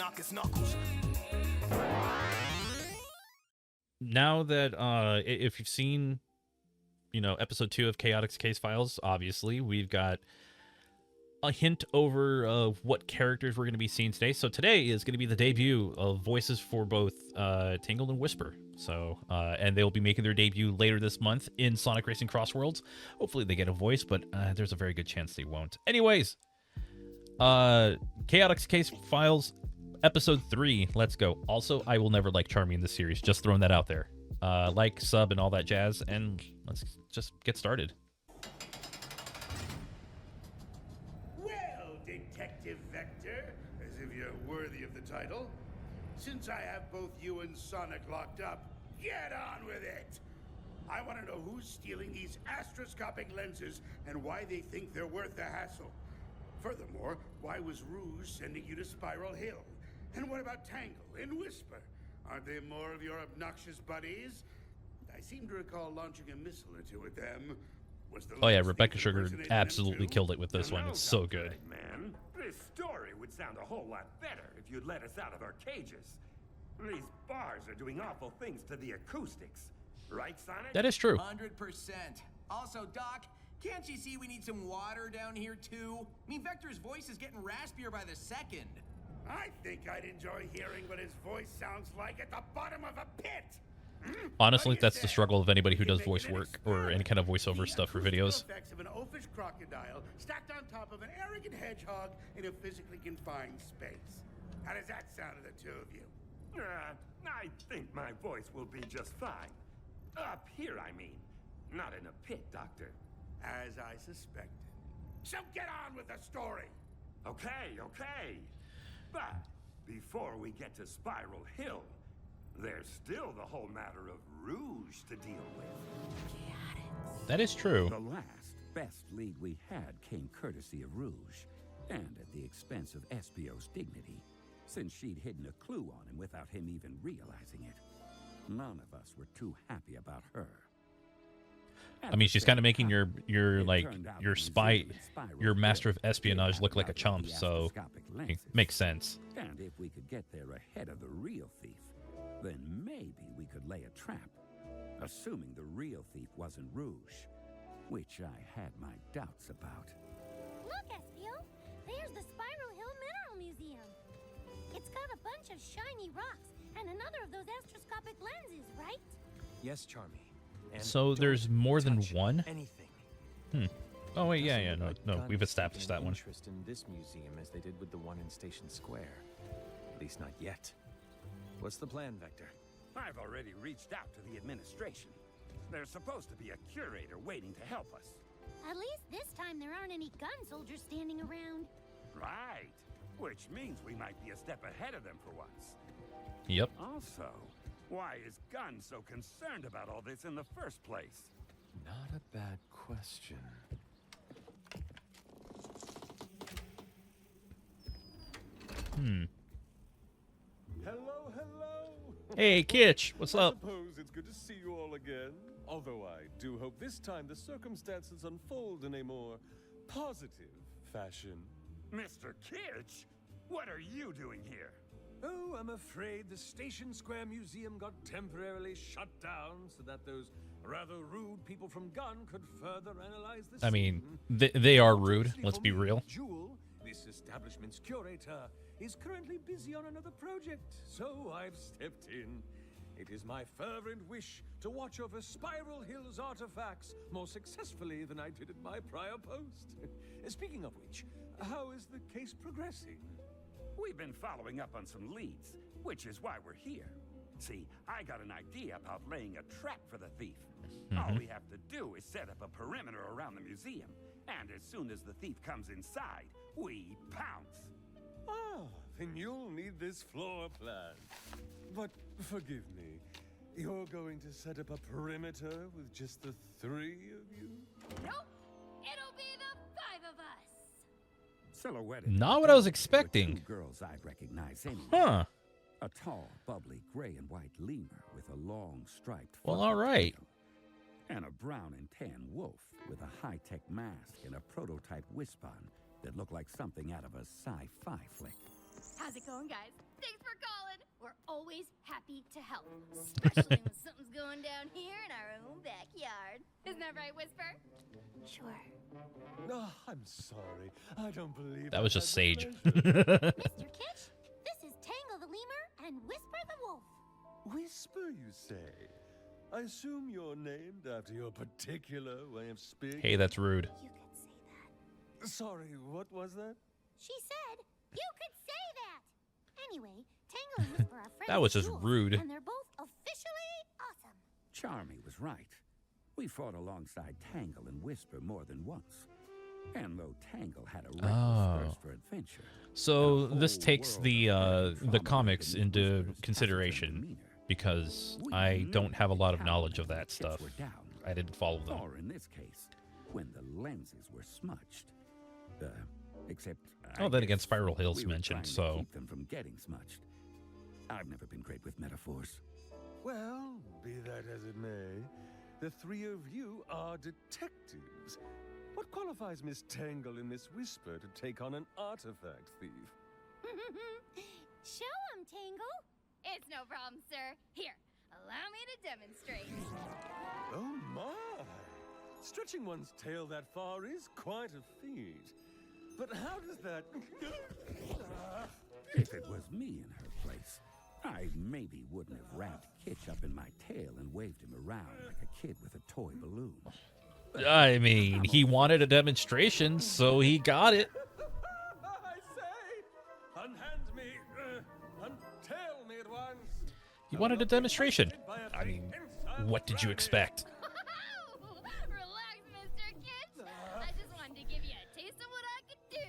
knock his knuckles. Now that if you've seen, episode 2 of Chaotix Casefiles, obviously we've got a hint over of what characters we're going to be seeing today. So today is going to be the debut of voices for both Tangle and Whisper. So and they'll be making their debut later this month in Sonic Racing Cross Worlds. Hopefully they get a voice, but there's a very good chance they won't. Anyways, Chaotix Casefiles episode 3. Let's go. Also, I will never like Charmy in this series. Just throwing that out there. Like, sub, and all that jazz, and let's just get started. Well, Detective Vector, as if you're worthy of the title. Since I have both you and Sonic locked up, get on with it! I want to know who's stealing these astroscopic lenses and why they think they're worth the hassle. Furthermore, why was Rouge sending you to Spiral Hill? And what about Tangle and Whisper? Aren't they more of your obnoxious buddies? I seem to recall launching a missile or two at them. Was the Oh yeah, last Rebecca thing Sugar impersonating them absolutely too? killed it with this one. It's so good. Man, this story would sound a whole lot better if you'd let us out of our cages. These bars are doing awful things to the acoustics. Right, Sonic? That is true. 100%. Also, Doc, can't you see we need some water down here too? I mean, Vector's voice is getting raspier by the second. I think I'd enjoy hearing what his voice sounds like at the bottom of a pit. Honestly, that's the struggle of anybody who does voice work or any kind of voiceover stuff for videos. Effects of an oafish crocodile stacked on top of an arrogant hedgehog in a physically confined space. How does that sound to the two of you? I think my voice will be just fine. Up here, I mean. Not in a pit, Doctor. As I suspected. So get on with the story. Okay. But before we get to Spiral Hill, there's still the whole matter of Rouge to deal with. That is true. The last, best lead we had came courtesy of Rouge, and at the expense of Espio's dignity, since she'd hidden a clue on him without him even realizing it. None of us were too happy about her. I mean, she's kind of making your spy, your master of espionage look like a chump, so it makes sense. And if we could get there ahead of the real thief, then maybe we could lay a trap, assuming the real thief wasn't Rouge, which I had my doubts about. Look, Espio, there's the Spiral Hill Mineral Museum. It's got a bunch of shiny rocks and another of those astroscopic lenses, right? Yes, Charmy. And So there's more than touch one? anything. Oh wait, yeah, Doesn't look no, like we've Gunn is established taking that one. Interest in this museum as they did with the one in Station Square. At least not yet. What's the plan, Vector? I've already reached out to the administration. There's supposed to be a curator waiting to help us. At least this time there aren't any gun soldiers standing around. Right. Which means we might be a step ahead of them for once. Yep. Also, why is Gunn so concerned about all this in the first place? Not a bad question. Hello. Hey, Kitch, what's I up? suppose it's good to see you all again. Although I do hope this time the circumstances unfold in a more positive fashion. Mr. Kitch, what are you doing here? Oh, I'm afraid the Station Square Museum got temporarily shut down so that those rather rude people from Gunn could further analyze the I mean, scene. they are rude. Unfortunately Let's for be me, real. Jewel, this establishment's curator, is currently busy on another project, so I've stepped in. It is my fervent wish to watch over Spiral Hill's artifacts more successfully than I did at my prior post. Speaking of which, how is the case progressing? We've been following up on some leads, which is why we're here. See, I got an idea about laying a trap for the thief. All we have to do is set up a perimeter around the museum, and as soon as the thief comes inside, we pounce. Ah, then you'll need this floor plan. But forgive me, you're going to set up a perimeter with just the 3 of you? Nope, it'll be the 5 of us. Silhouetted. Not what I was were expecting. 2 girls I'd recognize anyway. Huh. A tall, bubbly gray and white lemur with a long striped Well, fluffy all right. tail, and a brown and tan wolf with a high-tech mask and a prototype wishbone that looked like something out of a sci-fi flick. How's it going, guys? Thanks for calling. We're always happy to help, especially when something's going down here in our own backyard. Isn't that right, Whisper? Sure. No, I'm sorry. I don't believe That was just Sage. Mr. Kitsch, this is Tangle the Lemur and Whisper the Wolf. Whisper, you say? I assume you're named after your particular way of speaking. Hey, that's rude. You could say that. Sorry, what was that? She said you could say that. Anyway, Tangle and Whisper are friends. That was as just jewels, rude. And they're both officially awesome. Charmy was right. We fought alongside Tangle and Whisper more than once. And though Tangle had a reckless thirst for adventure, So and a this whole takes world the of the trauma comics beneath into Whisper's consideration demeanor, because we I knew don't have a lot of how knowledge of the that chips stuff. were down. I didn't follow them. Or in this case, when the lenses were smudged. Except. Oh, then again, guess Spiral Hill's we were mentioned, trying to so- keep them from getting smudged. I've never been great with metaphors. Well, be that as it may, the three of you are detectives. What qualifies Miss Tangle and Miss Whisper to take on an artifact thief? Show 'em, Tangle. It's no problem, sir. Here, allow me to demonstrate. Oh my! Stretching one's tail that far is quite a feat. But how does that... If it was me in her place, I maybe wouldn't have wrapped Kitsch up in my tail and waved him around like a kid with a toy balloon. I mean, he wanted a demonstration, so he got it. I say! Unhand me! Untail me at once! He wanted a demonstration. I mean, what did you expect? Relax, Mr. Kitsch. I just wanted to give you a taste of what I could do.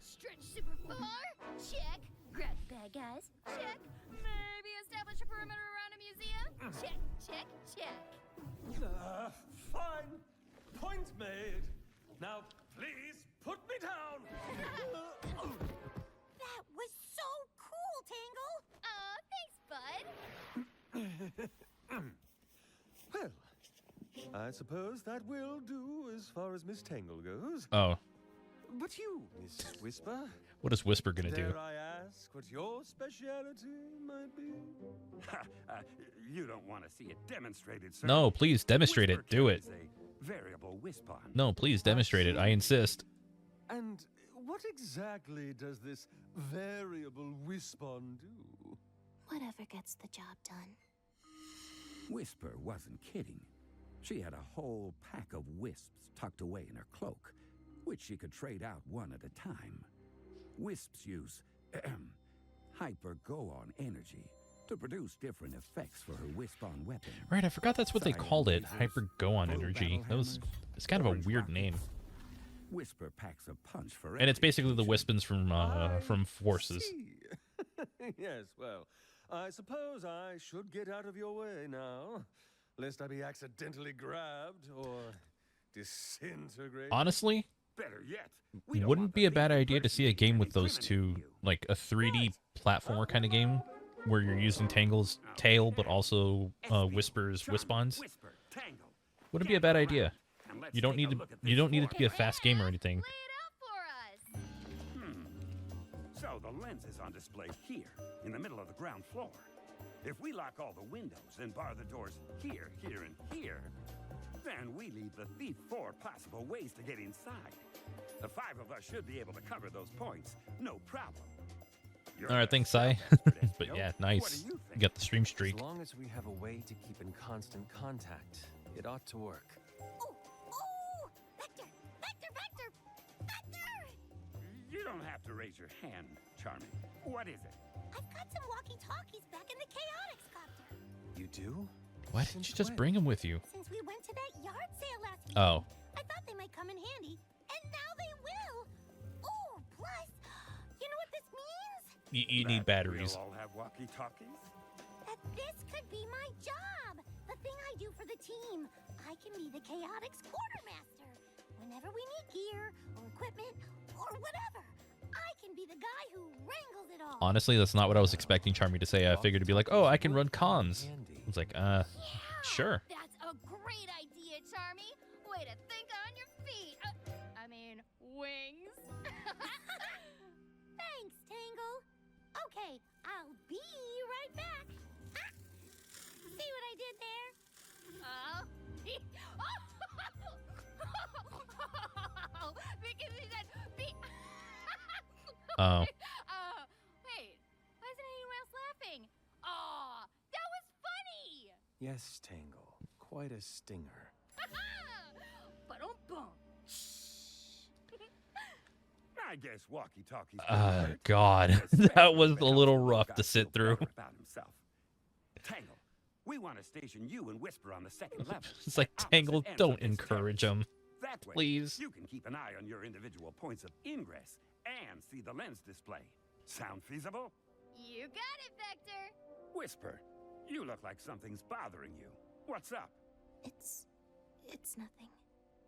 Stretch super far? Check. Grab the bad guys? Check. Maybe establish a perimeter around a museum? Check, check, check. Fine. Point made. Now, please put me down. That was so cool, Tangle. Thanks, bud. Well, I suppose that will do as far as Miss Tangle goes. Oh, But you, Miss Whisper, what is Whisper gonna do? dare I ask what your speciality might be? You don't want to see it demonstrated, sir. No, please demonstrate it. Whisper Do it. carries a variable wispon. No, please demonstrate it. I insist. And what exactly does this variable wispon do? Whatever gets the job done. Whisper wasn't kidding. She had a whole pack of wisps tucked away in her cloak, which she could trade out one at a time. Wisps use hyper-go-on energy to produce different effects for her wisp-on weapon. Right, I forgot that's what they called it. Hyper Go-On Energy. That was... It's kind of a weird name. Whisper packs a punch for And it's every basically the occasion. Wispons from Forces. See. Yes, well, I suppose I should get out of your way now, lest I be accidentally grabbed or disintegrated. Honestly, Better yet, we don't wouldn't want be the a bad thief idea to see a game with those two, incriminating you. like a 3D platformer kind of game, where you're using Tangle's tail, but also Whisper's Charm, Wispons. Whisper, Tangle. Wouldn't be a bad Gather idea. around and let's You don't take need a to. look at You this don't need it to be a form. fast game or anything. Lay it out for us. So the lens is on display here, in the middle of the ground floor. If we lock all the windows and bar the doors here, here, and here, then we leave the thief 4 possible ways to get inside. The 5 of us should be able to cover those points, no problem. You're All right, the thanks, Sai. self-expert, But Ezio. yeah, What nice. do you You think? got the stream streak. As long as we have a way to keep in constant contact, it ought to work. Oh! Vector! Vector! Vector! Vector! You don't have to raise your hand, Charming. What is it? I've got some walkie-talkies back in the Chaotix copter. You do? Why didn't you Since just when? bring him with you? Since we went to that yard sale last week. Oh, I thought they might come in handy, and now they will. Oh, plus, you know what this means? you need That batteries. We'll all have walkie-talkies? That this could be my job. The thing I do for the team. I can be the Chaotix quartermaster. Whenever we need gear or equipment or whatever, I can be the guy who wrangles it all. Honestly, that's not what I was expecting Charmy to say. I figured to be like, oh, I can run comms. Handy. It's like, Yeah, sure. That's a great idea, Charmy. Way to think on your feet. I mean, wings. Thanks, Tangle. Oh. Wait. Why isn't anyone else laughing? Aw, that was funny! Yes, Tangle. Quite a stinger. Ba-dum-bum. I guess walkie-talkies. God, that was a little rough to sit through. About himself. Tangle, we want to station you and Whisper on the second level. It's like, at Tangle, opposite ends don't of this encourage terrace. him. That way, Please. you can keep an eye on your individual points of ingress and see the lens display. Sound feasible? You got it, Vector. Whisper, you look like something's bothering you. What's up? It's nothing.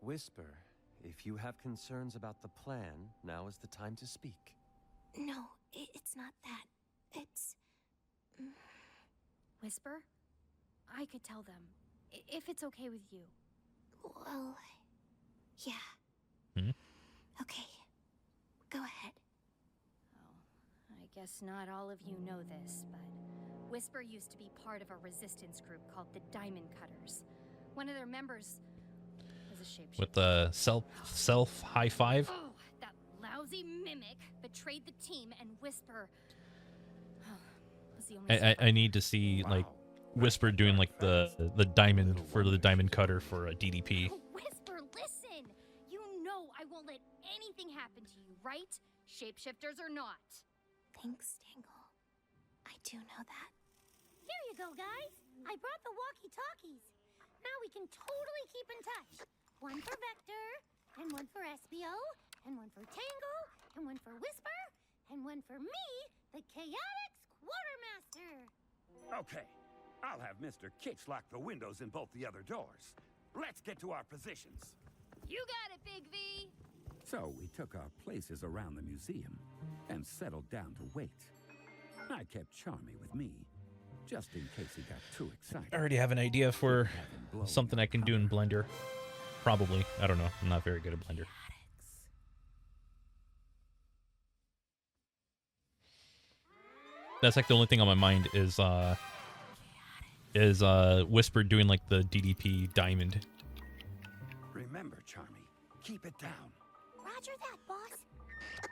Whisper, if you have concerns about the plan, now is the time to speak. No, it's not that. It's... Whisper, I could tell them, if it's okay with you. Well, yeah. Hmm? Okay, go ahead. Oh, I guess not all of you know this, but Whisper used to be part of a resistance group called the Diamond Cutters. One of their members was a shapeshifter. With the self high five. Oh, that lousy mimic betrayed the team, and Whisper was the only. I need to see like Whisper doing like the diamond for the diamond cutter for a DDP. Oh, Whisper, listen! You know I won't let anything happen to you, right? Shapeshifters or not. Thanks, Tangle. I do know that. Here you go, guys. I brought the walkie-talkies. Now we can totally keep in touch. One for Vector, and one for SBO, and one for Tangle, and one for Whisper, and one for me, the Chaotix Quartermaster. Okay, I'll have Mr. Kitch lock the windows in both the other doors. Let's get to our positions. You got it, Big V. So we took our places around the museum and settled down to wait. I kept Charmy with me, just in case he got too excited. I already have an idea for something I can do in Blender. Probably. I don't know. I'm not very good at Blender. That's like the only thing on my mind is Whisper doing like the DDP diamond. Remember, Charmy, keep it down. Roger that, boss.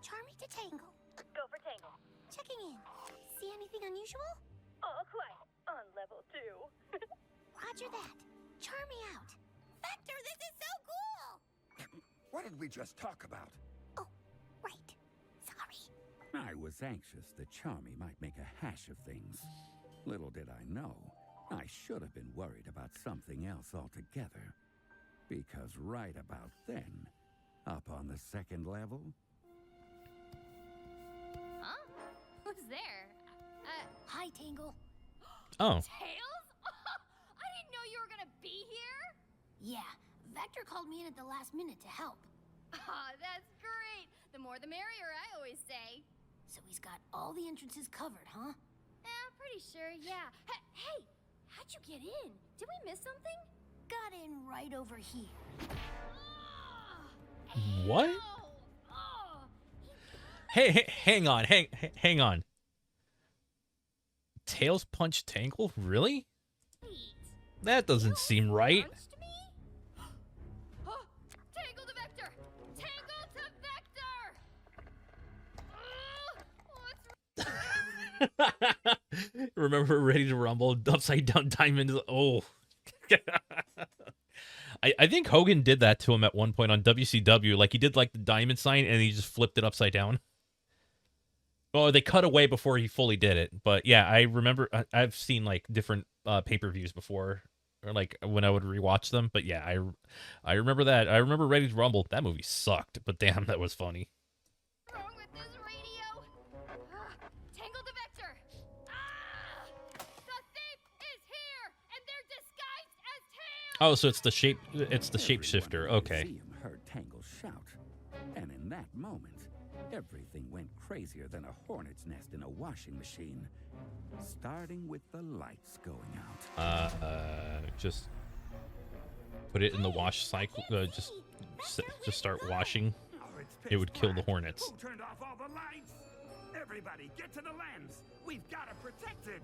Charmy to Tangle. Go for Tangle. Checking in. See anything unusual? All quiet on level 2. Roger that. Charmy out. Vector, this is so cool! What did we just talk about? Oh, right. Sorry. I was anxious that Charmy might make a hash of things. Little did I know, I should have been worried about something else altogether. Because right about then, up on the second level... Huh? Who's there? Hi, Tangle. Oh. Tails? I didn't know you were gonna be here. Yeah, Vector called me in at the last minute to help. Ah, that's great. The more the merrier, I always say. So he's got all the entrances covered, huh? Pretty sure, yeah. Hey, how'd you get in? Did we miss something? Got in right over here. What? Oh. Hey, hang on. Tails punch Tangle? Really? That doesn't seem right. Punched me? Tangle to Vector! Tangle to Vector! Remember Ready to Rumble? Upside down diamonds. Oh. I think Hogan did that to him at one point on WCW. Like he did like the diamond sign and he just flipped it upside down. Oh, they cut away before he fully did it. But yeah, I remember I've seen like different pay-per-views before, or like when I would rewatch them. But yeah, I remember that. I remember Ready to Rumble. That movie sucked, but damn, that was funny. What's wrong with this radio? Tangle to Vector! The thief is here, and they're disguised as Tails! Oh, so it's the shapeshifter. Okay. The museum heard Tangle shout, and in that moment, everything went crazier than a hornet's nest in a washing machine, starting with the lights going out. Just put it in the wash cycle. Just start washing. It would kill the hornets. Who turned off all the lights? Everybody, get to the lens. We've got to protect it.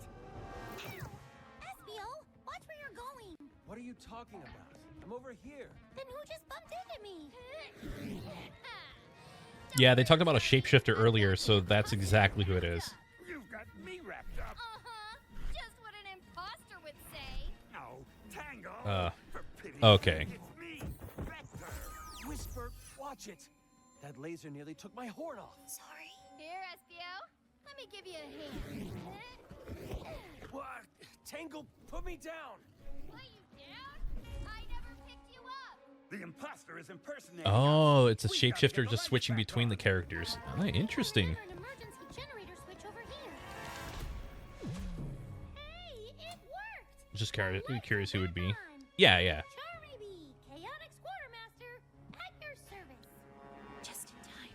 SBO, watch where you're going. What are you talking about? I'm over here. Then who just bumped into me? Yeah, they talked about a shapeshifter earlier, so that's exactly who it is. You've got me wrapped up. Just what an imposter would say. No, Tangle. For pity's Okay. sake, it's me, Vector. Whisper, watch it. That laser nearly took my horn off. Sorry. Here, SBO. Let me give you a hand. What? Tangle, put me down. What, you down? I never picked you up. The imposter is impersonating. Oh, it's a We've gotta get shapeshifter the just lights switching back between the on. characters. Oh, interesting. An emergency generator switch over here. Hey, it worked. Just curious who it would be. On. Yeah, yeah. Charmy Bee, Chaotix Quartermaster, at your service. Just in time.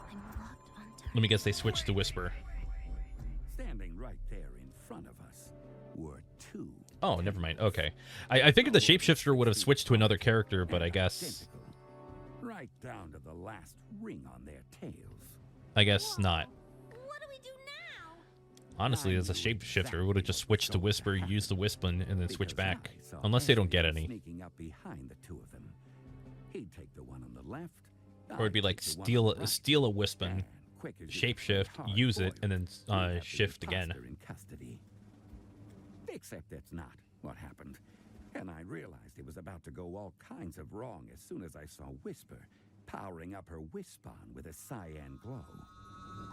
I'm locked on time. Let me guess they switched to Whisper. Standing right there in front of us were two. Oh, never mind. Okay. I figured the shapeshifter would have switched to another character, but I guess... Identical, right down to the last ring on their tails. I guess not. What do we do now? Honestly, as a shapeshifter, would have just switched to Whisper, used the Wispin, and then switch back. Unless they don't get any. Sneaking up behind the two of them. He'd take the one on the left. Or it'd be I'd like take the one on the right, steal a Wispin, and quick as you could shapeshift, hard use it, boiled, and then we'd have the shift again. imposter in custody. Except that's not what happened. And I realized it was about to go all kinds of wrong as soon as I saw Whisper powering up her Wispon with a cyan glow.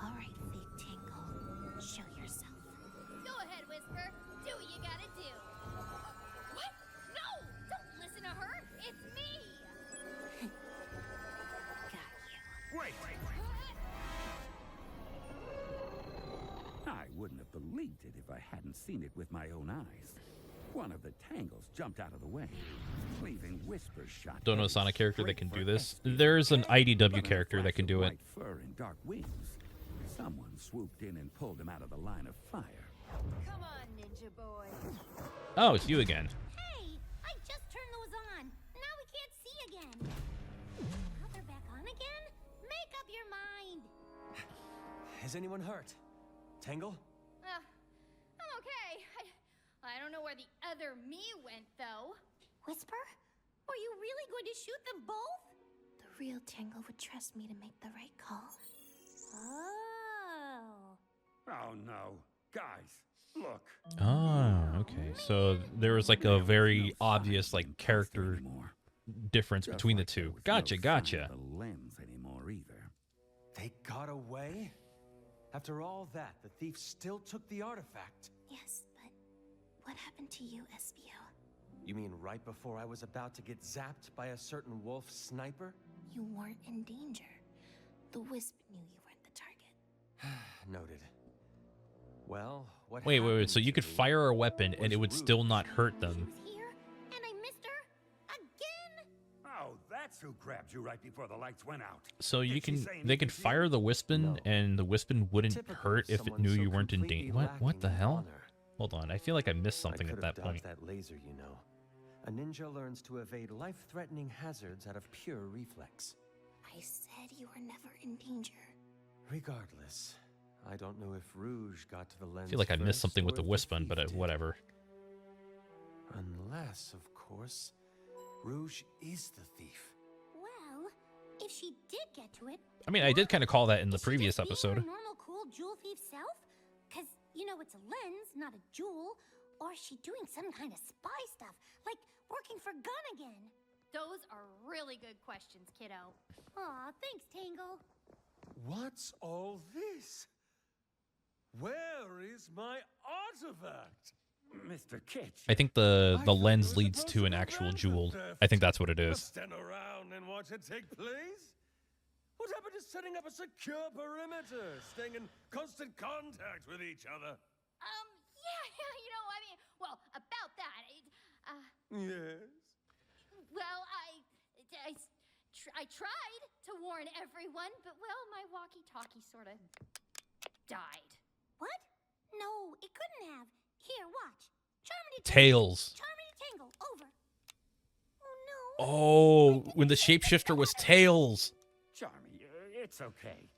All right, fake Tangle. Show yourself. Go ahead, Whisper. Do what you gotta do. What? No! Don't listen to her. It's me. Got you. Wait. I wouldn't have believed it if I hadn't seen it with my own eyes. One of the Tangles jumped out of the way, leaving Whisper shot. Don't know a headed Sonic character that straight can for do this. SBO. There's an But IDW in a character that flash can of do it. white fur and dark wings, someone swooped in and pulled him out of the line of fire. Come on, Ninja Boy. Oh, it's you again. Hey, I just turned those on. Now we can't see again. Now they're back on again? Make up your mind. Is anyone hurt? Tangle? I'm okay. I don't know where the other me went, though. Whisper? Were you really going to shoot them both? The real Tangle would trust me to make the right call. Oh. Oh no, guys, look. Oh, okay. So there was like a very obvious like character Anymore. difference Just between the like there two. was Gotcha, no sign gotcha. of the lens anymore either. They got away? After all that, the thief still took the artifact. Yes, but what happened to you, SBO? You mean right before I was about to get zapped by a certain wolf sniper? You weren't in danger. The Wisp knew you weren't the target. Noted. Well, what Wait. happened So you to could me fire a weapon and was it would still rude. not hurt She them. was here, and I missed her again. Oh, that's who grabbed you right before the lights went out. So you Did she can say they anything can to you? fire the Wispin No. and the Wispin wouldn't Typical hurt of if it someone knew so you weren't in completely danger. What the lacking in hell? honor. Hold on, I feel like I missed something I at could that have point. dodged that laser, you know. A ninja learns to evade life-threatening hazards out of pure reflex. I said you were never in danger. Regardless, I don't know if Rouge got to the lens. I feel like I missed first something with the or if Wispin, thief but did. whatever. Unless, of course, Rouge is the thief. Well, if she did get to it, I mean, I did kind of call that in the is she previous just being episode. her normal, cool jewel thief self? Cause you know it's a lens, not a jewel. Or is she doing some kind of spy stuff, like working for Gun again? Those are really good questions, kiddo. Aw, thanks, Tangle. What's all this? Where is my artifact? Mr. Kitsch. I think the lens leads to an actual jewel. I think that's what it is. Stand around and watch it take place? What happened to setting up a secure perimeter, staying in constant contact with each other? Yeah, you know, I mean, well, about that, Yes. well, I tried to warn everyone, but, well, my walkie-talkie sort of died. What? No, it couldn't have. Here, watch. Charmy to Tails. Charmy to Tangle. Over. Oh no. Oh, when the shapeshifter was Tails. Charmy, it's okay.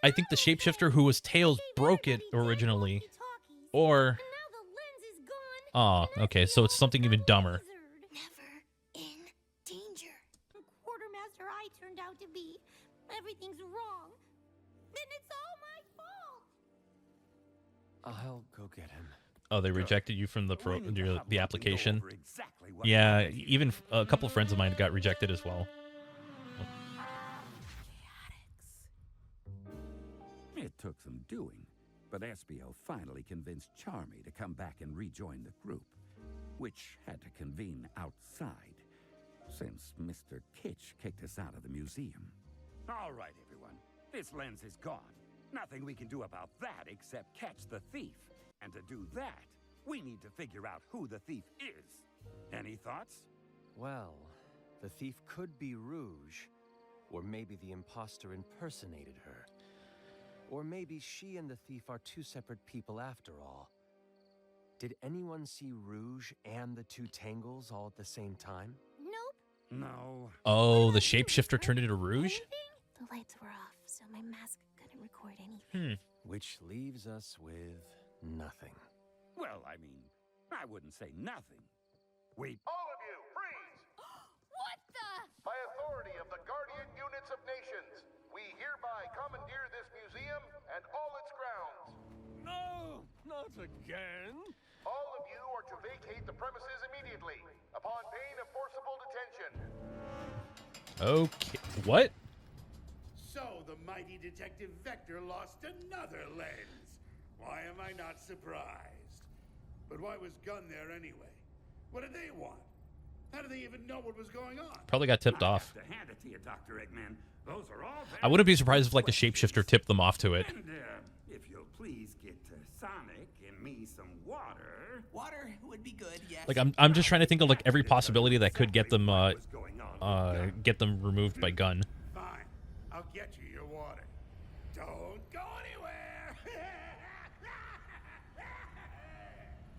I think the shapeshifter who was Tails broke it originally. Or... And now the lens is gone. Oh, and okay, so it's something even dumber. Never in danger. Quartermaster I turned out to be. everything's wrong, then it's all my fault. I'll go get him. Oh, they rejected you from the We need to have the Lucky go application. over exactly what Yeah, happened here. even a couple of friends of mine got rejected as well. It took some doing, but SBO finally convinced Charmy to come back and rejoin the group, which had to convene outside, since Mr. Kitsch kicked us out of the museum. All right, everyone. This lens is gone. Nothing we can do about that except catch the thief. And to do that, we need to figure out who the thief is. Any thoughts? Well, the thief could be Rouge, or maybe the imposter impersonated her. Or maybe she and the thief are two separate people after all. Did anyone see Rouge and the two Tangles all at the same time? Nope. No. Oh, the shapeshifter turned into Rouge? The lights were off, so my mask couldn't record anything. Which leaves us with nothing. Well, I mean, I wouldn't say nothing. We... All of you, freeze! What the? By authority of the Guardian Units of Nations, we hereby commandeer this museum and all its grounds. No, not again. All of you are to vacate the premises immediately, upon pain of forcible detention. Okay. What? So the mighty Detective Vector lost another lens. Why am I not surprised? But why was Gunn there anyway? What did they want? How did they even know what was going on? Probably got tipped I off. have to hand it to you, Dr. Eggman. Those are all I wouldn't be surprised if like the shapeshifter tipped them off to it. And, if you'll please get Sonic and me some water. Water would be good, yes. Like I'm just trying to think of like every possibility that could get them What's going on with Gunn. removed by Gunn. Fine, I'll get you your water. Don't go anywhere.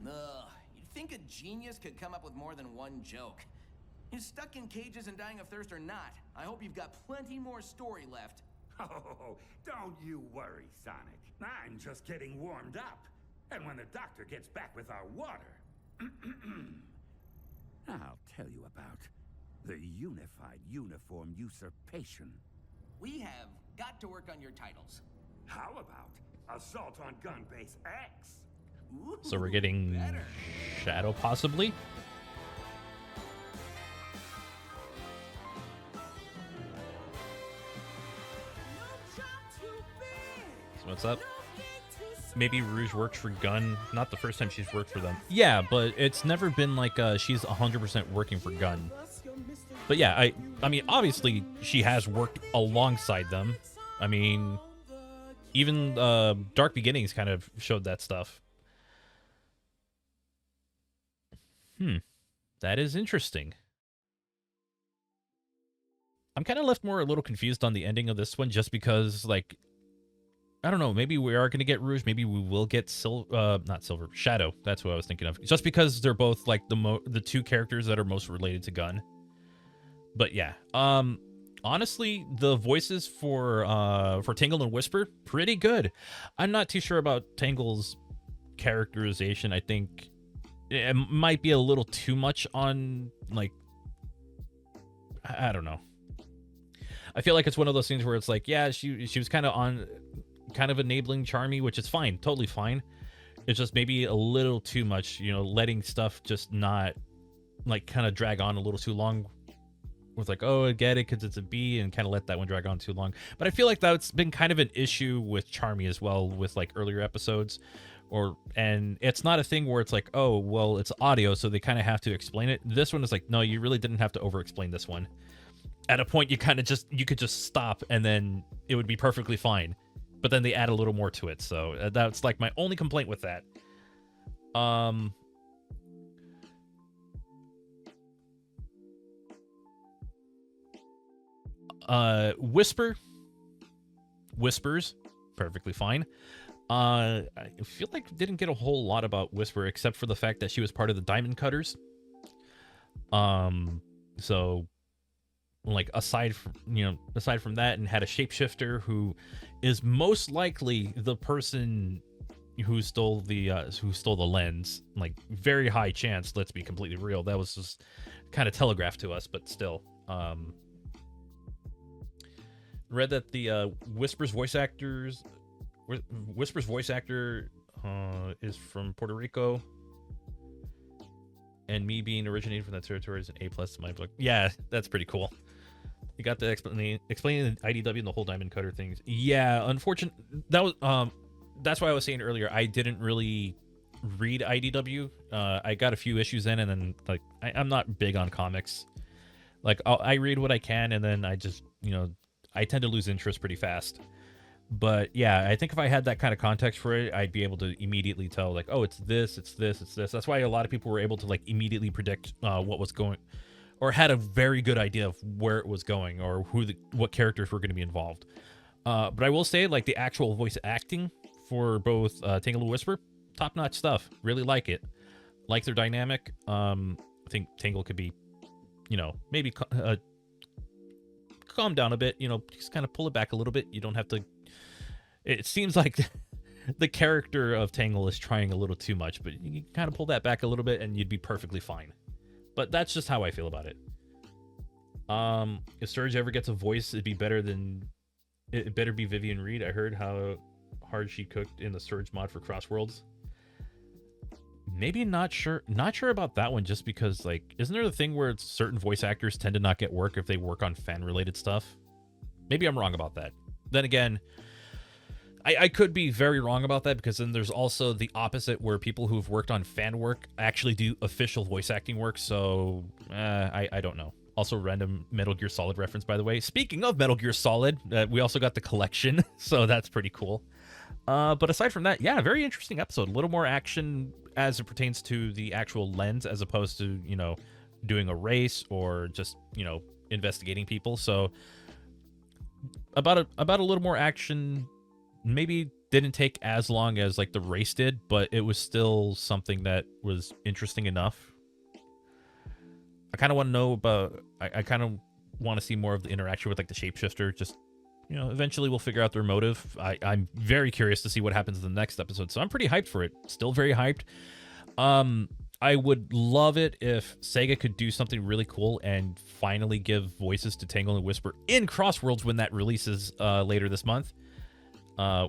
Ugh, you'd think a genius could come up with more than one joke. You're stuck in cages and dying of thirst or not, I hope you've got plenty more story left. Oh, don't you worry, Sonic. I'm just getting warmed up. And when the doctor gets back with our water... I'll tell you about the Unified Uniform Usurpation. We have got to work on your titles. How about Assault on Gun Base X? Ooh, So we're getting better. Shadow possibly. So what's up? Maybe Rouge works for Gunn. Not the first time she's worked for them. Yeah, but it's never been like she's 100% working for Gunn. But yeah, I mean, obviously she has worked alongside them. I mean, even Dark Beginnings kind of showed that stuff. That is interesting. I'm kind of left more a little confused on the ending of this one, just because, like, I don't know, maybe we are going to get Rouge, maybe we will get not Silver, Shadow. That's what I was thinking of. Just because they're both like the two characters that are most related to Gunn. But yeah, honestly, the voices for Tangle and Whisper, pretty good. I'm not too sure about Tangle's characterization. I think it might be a little too much on, like, I don't know. I feel like it's one of those things where it's like, yeah, she was kind of enabling Charmy, which is fine, totally fine. It's just maybe a little too much, you know, letting stuff just not, like, kind of drag on a little too long. With like, oh, I get it because it's a B, and kind of let that one drag on too long. But I feel like that's been kind of an issue with Charmy as well, with like earlier episodes. And it's not a thing where it's like, oh, well, it's audio, so they kind of have to explain it. This one is like, no, you really didn't have to over-explain this one. At a point, you could just stop, and then it would be perfectly fine. But then they add a little more to it, so that's like my only complaint with that. Whispers, perfectly fine. I feel like we didn't get a whole lot about Whisper, except for the fact that she was part of the Diamond Cutters. So, like, aside from that, and had a shapeshifter who is most likely the person who stole the lens. Like, very high chance. Let's be completely real. That was just kind of telegraphed to us, but still. read that the Whisper's voice actor is from Puerto Rico, and me being originated from that territory is an A+ to my book. Yeah, that's pretty cool. You got the explaining the IDW and the whole Diamond Cutter things. Yeah, unfortunate. That was that's why I was saying earlier I didn't really read IDW. I got a few issues in, and then like I'm not big on comics. Like I read what I can, and then I just I tend to lose interest pretty fast. But yeah, I think if I had that kind of context for it, I'd be able to immediately tell like, oh, it's this, it's this, it's this. That's why a lot of people were able to like immediately predict what was going, or had a very good idea of where it was going, or what characters were going to be involved. But I will say, like, the actual voice acting for both Tangle and Whisper, top-notch stuff. Really like it. Like their dynamic. I think Tangle could be, maybe calm down a bit. Just kind of pull it back a little bit. You don't have to. It seems like the character of Tangle is trying a little too much, but you can kind of pull that back a little bit, and you'd be perfectly fine. But that's just how I feel about it. If Surge ever gets a voice, it better be Vivian Reed. I heard how hard she cooked in the Surge mod for Crossworlds. Maybe not sure about that one, just because, like, isn't there the thing where certain voice actors tend to not get work if they work on fan-related stuff? Maybe I'm wrong about that. Then again, I could be very wrong about that, because then there's also the opposite, where people who've worked on fan work actually do official voice acting work, so I don't know. Also, random Metal Gear Solid reference, by the way. Speaking of Metal Gear Solid, we also got the collection, so that's pretty cool. But aside from that, yeah, very interesting episode. A little more action as it pertains to the actual lens, as opposed to, doing a race or just, investigating people. So about a little more action. Maybe didn't take as long as like the race did, but it was still something that was interesting enough. I kind of want to know about. I kind of want to see more of the interaction with like the shapeshifter. Just eventually we'll figure out their motive. I'm very curious to see what happens in the next episode, so I'm pretty hyped for it. Still very hyped. I would love it if Sega could do something really cool and finally give voices to Tangle and Whisper in Crossworlds when that releases later this month.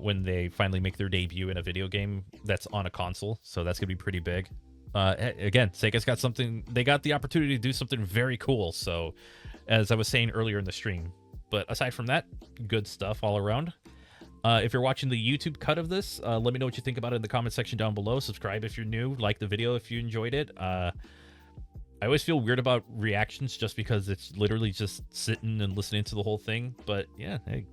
When they finally make their debut in a video game that's on a console. So that's going to be pretty big. Again, Sega's got something. They got the opportunity to do something very cool. So, as I was saying earlier in the stream. But aside from that, good stuff all around. If you're watching the YouTube cut of this, let me know what you think about it in the comment section down below. Subscribe if you're new. Like the video if you enjoyed it. I always feel weird about reactions just because it's literally just sitting and listening to the whole thing. But yeah, hey,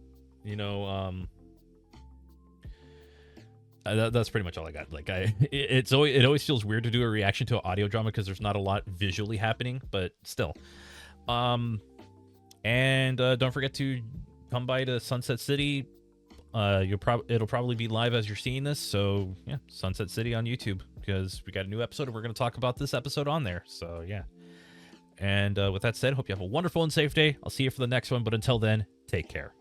that's pretty much all I got. Like, it always feels weird to do a reaction to an audio drama because there's not a lot visually happening, but still. And don't forget to come by to Sunset City. It'll probably be live as you're seeing this. So yeah, Sunset City on YouTube, because we got a new episode and we're going to talk about this episode on there. So yeah. And with that said, hope you have a wonderful and safe day. I'll see you for the next one, but until then, take care.